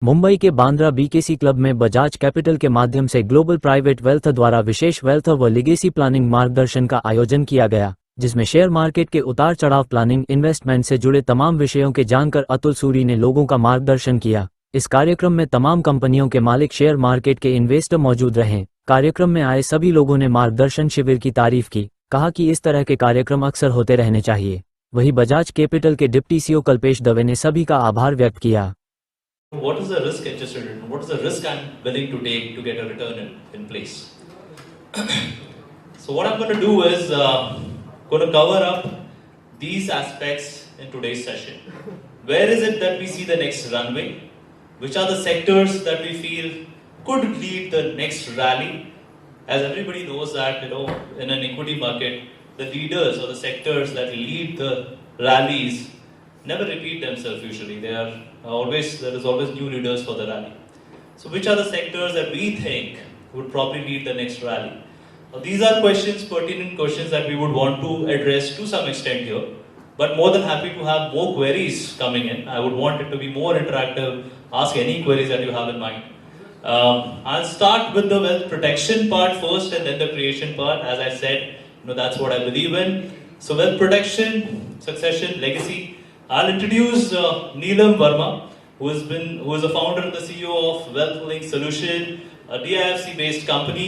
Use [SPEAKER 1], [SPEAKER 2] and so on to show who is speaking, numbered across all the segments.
[SPEAKER 1] मुंबई के Bandra BKC club में Bajaj capital के माध्यम से ग्लोबल प्राइवेट वेल्थ द्वारा विशेष वेल्थ व लिगेसी प्लानिंग मार्गदर्शन का आयोजन किया गया, जिसमें शेयर मार्केट के उतार चढ़ाव, प्लानिंग, इन्वेस्टमेंट से जुड़े तमाम विषयों के जानकर अतुल सूरी ने लोगों का मार्गदर्शन किया। इस कार्यक्रम में तमाम कंपनियों के मालिक, शेयर मार्केट के इन्वेस्टर मौजूद रहे। कार्यक्रम में आए सभी लोगों ने मार्गदर्शन शिविर की तारीफ की, कहा कि इस तरह के कार्यक्रम अक्सर होते रहने चाहिए। वहीं बजाज कैपिटल के डिप्टी सीईओ कल्पेश दवे ने सभी का आभार व्यक्त किया।
[SPEAKER 2] What is the risk adjusted return? What is the risk I'm willing to take to get a return in place? So what I'm going to do is going to cover up these aspects in today's session. Where is it that we see the next runway? Which are the sectors that we feel could lead the next rally? As everybody knows that, in an equity market, the leaders or the sectors that lead the rallies never repeat themselves usually. There is always new leaders for the rally. So which are the sectors that we think would probably lead the next rally? These are pertinent questions that we would want to address to some extent here. But more than happy to have more queries coming in. I would want it to be more interactive. Ask any queries that you have in mind. I'll start with the wealth protection part first and then the creation part. As I said, that's what I believe in. So wealth protection, succession, legacy. I'll introduce Neelam Verma, who is the founder and the CEO of WealthLink Solution, a DIFC-based company,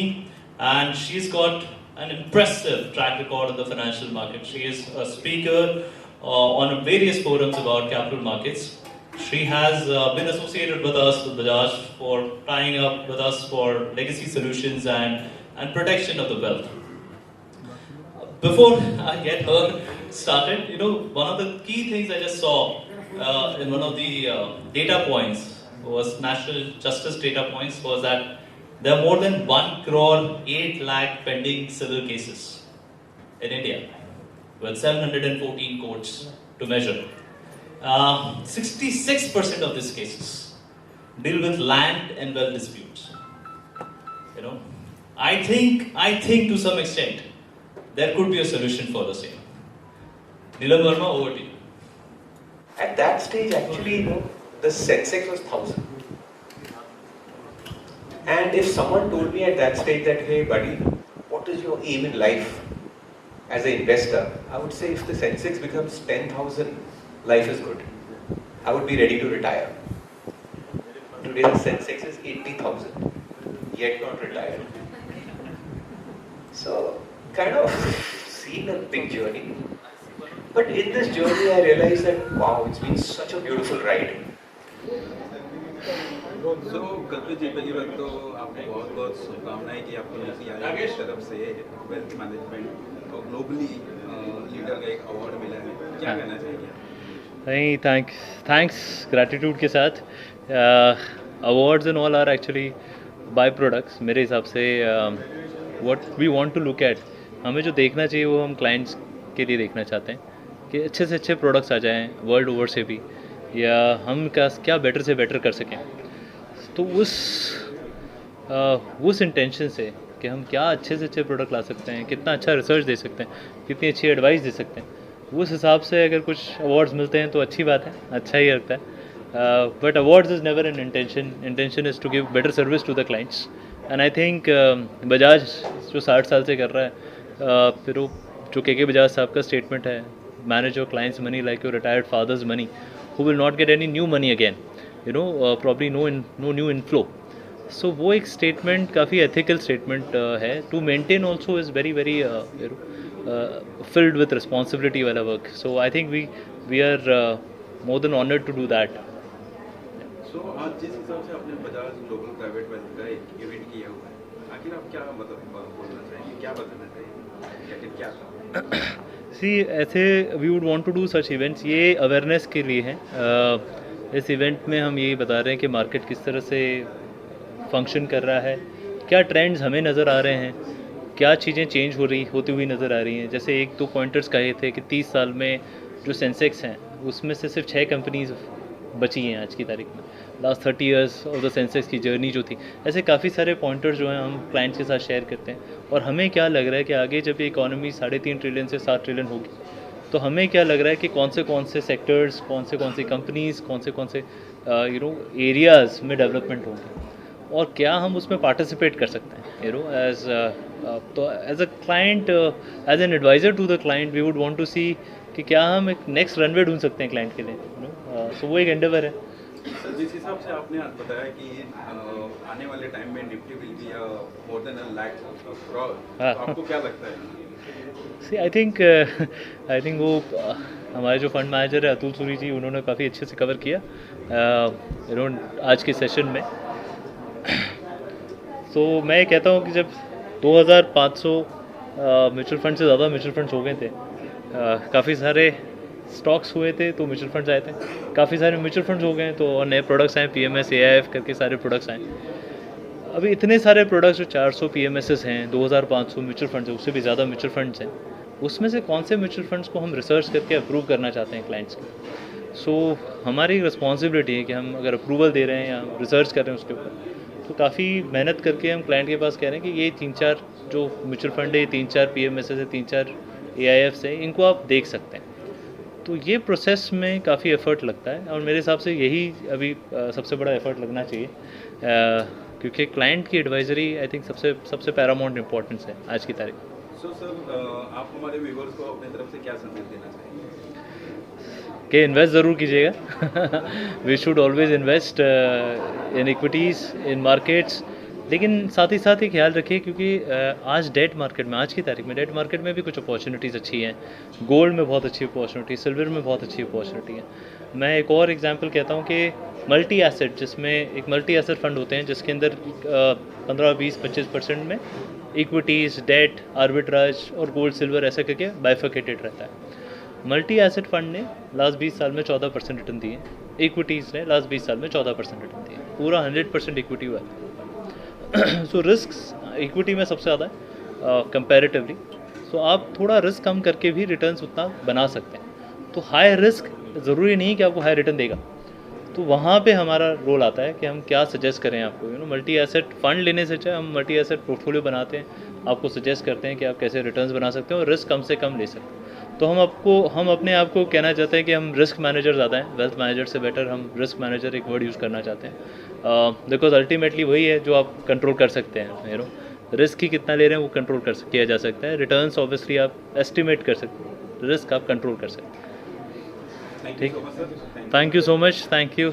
[SPEAKER 2] and she's got an impressive track record in the financial market. She is a speaker on various forums about capital markets. She has been associated with us, with Bajaj, for tying up with us for legacy solutions and protection of the wealth. Before I get her started, one of the key things I just saw in one of the data points was national justice data points was that there are more than 1 crore 8 lakh pending civil cases in India with 714 courts to measure. 66% of these cases deal with land and wealth disputes. I think to some extent there could be a solution for the same. Neelam Verma, over to you.
[SPEAKER 3] At that stage, actually, the Sensex was 1,000. And if someone told me at that stage that, hey buddy, what is your aim in life as an investor? I would say if the Sensex becomes 10,000, life is good. I would be ready to retire. Today the Sensex is 80,000, yet not retired. So, kind of seen a big journey. But in this journey, I realized that, wow, it's been such a beautiful ride.
[SPEAKER 4] So, Kalpesh जी, पहली बात तो आपको बहुत बहुत शुभकामनाएं कि आपको नीति तरफ से वेल्थ मैनेजमेंट और ग्लोबली लीडर का एक अवार्ड मिला है, क्या कहना चाहिए?
[SPEAKER 5] नहीं, थैंक्स ग्रैटिट्यूड के साथ awards and all are actually by products. मेरे हिसाब से what we want to look at, हमें जो देखना चाहिए वो हम क्लाइंट्स के लिए देखना चाहते हैं कि अच्छे से अच्छे प्रोडक्ट्स आ जाएं वर्ल्ड ओवर से भी, या हम क्या बेटर से बेटर कर सकें। तो उस इंटेंशन से कि हम क्या अच्छे से अच्छे प्रोडक्ट ला सकते हैं, कितना अच्छा रिसर्च दे सकते हैं, कितनी अच्छी एडवाइस दे सकते हैं, उस हिसाब से अगर कुछ अवार्ड्स मिलते हैं तो अच्छी बात है, अच्छा ही लगता है। But awards is never an intention is to give better service to the clients. And I think Bajaj जो 60 साल से कर रहा है, फिर वो जो के बजाज साहब का स्टेटमेंट है, manage your clients money like your retired fathers money who will not get any new money again, probably no new inflow. So वो एक स्टेटमेंट काफ़ी एथिकल स्टेटमेंट है। To maintain also is very very filled with responsibility वाला work. So I think we are more than honoured to do that.
[SPEAKER 4] So आज जिस हिसाब से आपने बजाज ग्लोबल प्राइवेट वेल्थ का एक इवेंट किया हुआ है, आखिर आप क्या बोलना चाहेंगे, क्या बताना चाहिए, क्या था?
[SPEAKER 5] सी ऐसे we would want to do such events, ये अवेयरनेस के लिए हैं। इस इवेंट में हम यही बता रहे हैं कि मार्केट किस तरह से फंक्शन कर रहा है, क्या ट्रेंड्स हमें नज़र आ रहे हैं, क्या चीज़ें चेंज होती हुई नज़र आ रही हैं। जैसे 1-2 पॉइंटर्स कहे थे कि 30 साल में जो सेंसेक्स हैं उसमें से सिर्फ 6 कंपनीज बची हैं आज की तारीख में। Last 30 years of the Sensex की जर्नी जो थी, ऐसे काफ़ी सारे पॉइंटर्स जो हैं हम क्लाइंट्स के साथ शेयर करते हैं। और हमें क्या लग रहा है कि आगे जब ये इकॉनमी 3.5 ट्रिलियन से 7 ट्रिलियन होगी, तो हमें क्या लग रहा है कि कौन से सेक्टर्स, कौन सी कंपनीज़, कौन से एरियाज़ में डेवलपमेंट होंगे और क्या हम उसमें पार्टिसिपेट कर सकते हैं एज तो as a client, as an advisor to the client we would want to see कि क्या हम एक नेक्स्ट रनवे ढूंढ सकते हैं क्लाइंट के लिए, सो वो एक एंडेवर है।
[SPEAKER 4] सर जिस हिसाब से आपने आज बताया कि आने वाले टाइम में Nifty will be more than a lakh crore, तो आपको क्या लगता है?
[SPEAKER 5] सी आई थिंक वो हमारे जो फंड मैनेजर है अतुल सूरी जी, उन्होंने काफ़ी अच्छे से कवर किया आज के सेशन में। तो मैं ये कहता हूँ कि जब 2500 म्यूचुअल फंड से ज़्यादा म्यूचुअल फंड्स हो गए थे, काफ़ी सारे स्टॉक्स हुए थे तो म्यूचुअल फंड्स आए थे, काफ़ी सारे म्यूचुअल फंड्स हो गए तो और नए प्रोडक्ट्स आए, PMS AIF करके सारे प्रोडक्ट्स आए। अभी इतने सारे प्रोडक्ट्स जो 400 PMSs हैं, 2500 म्यूचुअल फंड्स हैं, उससे भी ज़्यादा म्यूचुअल फंड्स हैं, उसमें से कौन से म्यूचुअल फंड्स को हम रिसर्च करके अप्रूव करना चाहते हैं क्लाइंट्स के। सो हमारी रिस्पॉन्सिबिलिटी है कि हम अगर अप्रूवल दे रहे हैं या रिसर्च कर रहे हैं उसके ऊपर, तो काफ़ी मेहनत करके हम क्लाइंट के पास कह रहे हैं कि ये 3-4 जो म्यूचुअल फंड है, 3-4 PMSs है, 3-4 AIFs है, इनको आप देख सकते हैं। तो ये प्रोसेस में काफ़ी एफ़र्ट लगता है और मेरे हिसाब से यही अभी सबसे बड़ा एफ़र्ट लगना चाहिए, क्योंकि क्लाइंट की एडवाइजरी आई थिंक सबसे पैरामाउंट इम्पोर्टेंस है आज की तारीख।
[SPEAKER 4] सो सर आप हमारे व्यूअर्स को अपनी तरफ से क्या संदेश देना चाहेंगे?
[SPEAKER 5] कि इन्वेस्ट ज़रूर कीजिएगा। We should always invest in equities, in markets, लेकिन साथ ही ख्याल रखिए क्योंकि आज डेट मार्केट में, आज की तारीख में डेट मार्केट में भी कुछ अपॉर्चुनिटीज़ अच्छी हैं। गोल्ड में बहुत अच्छी अपॉर्चुनिटी, सिल्वर में बहुत अच्छी अपॉर्चुनिटी है। मैं एक और एग्जांपल कहता हूँ कि मल्टी एसेट, जिसमें एक मल्टी एसेट फंड होते हैं जिसके अंदर 15, 20, 25% में इक्विटीज़, डेट, आर्बिट्राज और गोल्ड सिल्वर ऐसे करके बाइफर्केटेड रहता है। मल्टी एसेट फंड ने लास्ट 20 साल में 14% रिटर्न दिए, इक्विटीज़ ने लास्ट 20 साल में 14% रिटर्न दिए, पूरा 100% इक्विटी हुआ है। सो रिस्क इक्विटी में सबसे ज़्यादा है कंपैरेटिवली, सो आप थोड़ा रिस्क कम करके भी रिटर्न्स उतना बना सकते हैं। तो हाई रिस्क ज़रूरी नहीं कि आपको हाई रिटर्न देगा, तो वहाँ पे हमारा रोल आता है कि हम क्या सजेस्ट करें आपको। मल्टी एसेट फंड लेने से अच्छा हम मल्टी एसेट पोर्टफोलियो बनाते हैं, आपको सजेस्ट करते हैं कि आप कैसे रिटर्न्स बना सकते हैं और रिस्क कम से कम ले सकते हैं। तो हम अपने आप को कहना चाहते हैं कि हम रिस्क मैनेजर ज़्यादा हैं, वेल्थ मैनेजर से बेटर हम रिस्क मैनेजर एक वर्ड यूज़ करना चाहते हैं, बिकॉज अल्टीमेटली वही है जो आप कंट्रोल कर सकते हैं। रिस्क ही कितना ले रहे हैं वो कंट्रोल किया जा सकता है, रिटर्न्स ऑब्वियसली आप एस्टिमेट कर सकते हैं, रिस्क आप कंट्रोल कर सकते हैं। ठीक, thank you so much, thank you.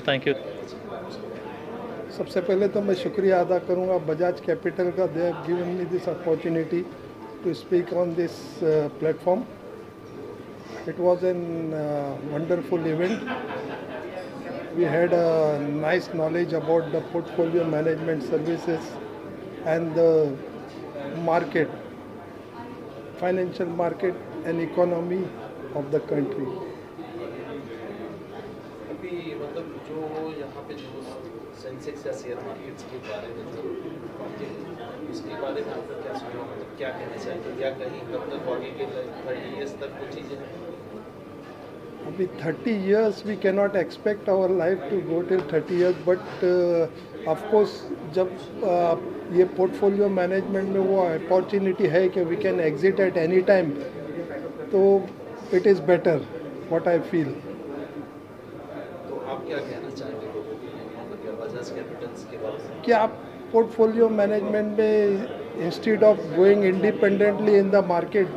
[SPEAKER 6] सबसे पहले तो मैं शुक्रिया अदा करूंगा बजाज कैपिटल का, they have given me this opportunity to speak on this platform. It was a wonderful event. We had a nice knowledge about the portfolio management services and the market, financial market and economy of the country.
[SPEAKER 7] अभी मतलब जो यहाँ पे जो Sensex या share markets के बारे में जो बातें हैं, उसके बारे में आपने क्या सुना, मतलब क्या कहना चाहिए, या कहीं कब तक आगे के 30 years तक कुछ चीज़ें हैं?
[SPEAKER 6] अभी 30 years we cannot expect our life to go till 30 years, but of course जब ये पोर्टफोलियो मैनेजमेंट में वो अपॉर्चुनिटी है कि we can exit at any time, तो it is better what I feel.
[SPEAKER 7] तो आप क्या कहना चाहेंगे लोगों के लिए, मतलब बजाज कैपिटल्स के बारे में?
[SPEAKER 6] कि आप पोर्टफोलियो मैनेजमेंट में instead of going independently in the market,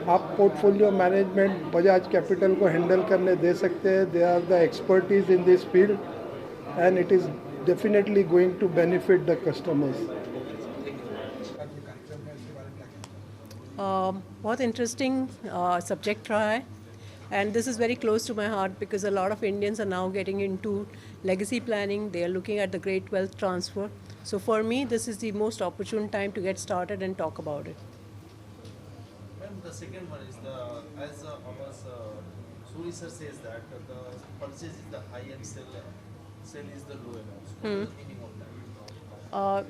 [SPEAKER 6] आप पोर्टफोलियो मैनेजमेंट बजाज कैपिटल को हैंडल करने दे सकते हैं। They are the expertise in this field and it is definitely going to benefit the customers.
[SPEAKER 8] बहुत इंटरेस्टिंग सब्जेक्ट रहा है, and this is very close to my heart because a lot of Indians are now getting into legacy planning. They are looking at the great wealth transfer. So for me, this is the most opportune time to get started and talk about it.
[SPEAKER 7] And the second one is as our Suri sir says that the purchase is the high and sell is the low amount. What is the meaning of that?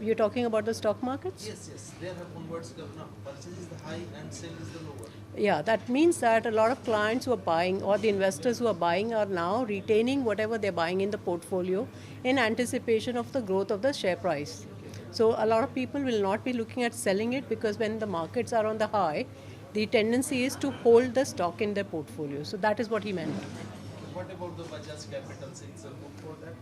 [SPEAKER 8] You're talking about the stock markets?
[SPEAKER 7] Yes. There are converts now. Purchase is the high and sell is the lower.
[SPEAKER 8] Yeah, that means that a lot of clients who are buying or the investors who are buying are now retaining whatever they're buying in the portfolio in anticipation of the growth of the share price. So a lot of people will not be looking at selling it because when the markets are on the high, the tendency is to hold the stock in their portfolio. So that is what he meant.
[SPEAKER 7] What about the Bajaj Capital? It's a book for that?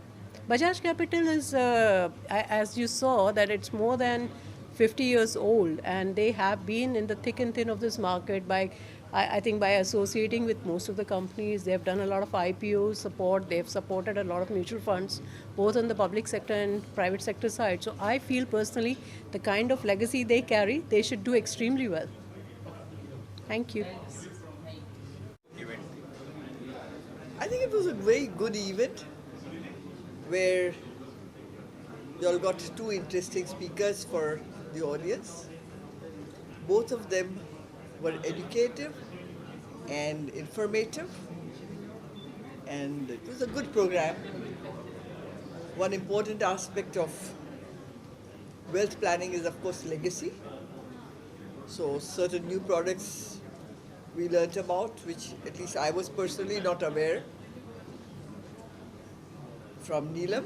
[SPEAKER 8] Bajaj Capital is, as you saw, that it's more than 50 years old, and they have been in the thick and thin of this market by, I think, by associating with most of the companies. They have done a lot of IPO support. They have supported a lot of mutual funds, both on the public sector and private sector side. So I feel personally, the kind of legacy they carry, they should do extremely well. Thank you.
[SPEAKER 9] I think it was a very good event where you all got two interesting speakers for the audience. Both of them were educative and informative, and it was a good program. One important aspect of wealth planning is, of course, legacy. So certain new products we learnt about, which at least I was personally not aware, from Neelam.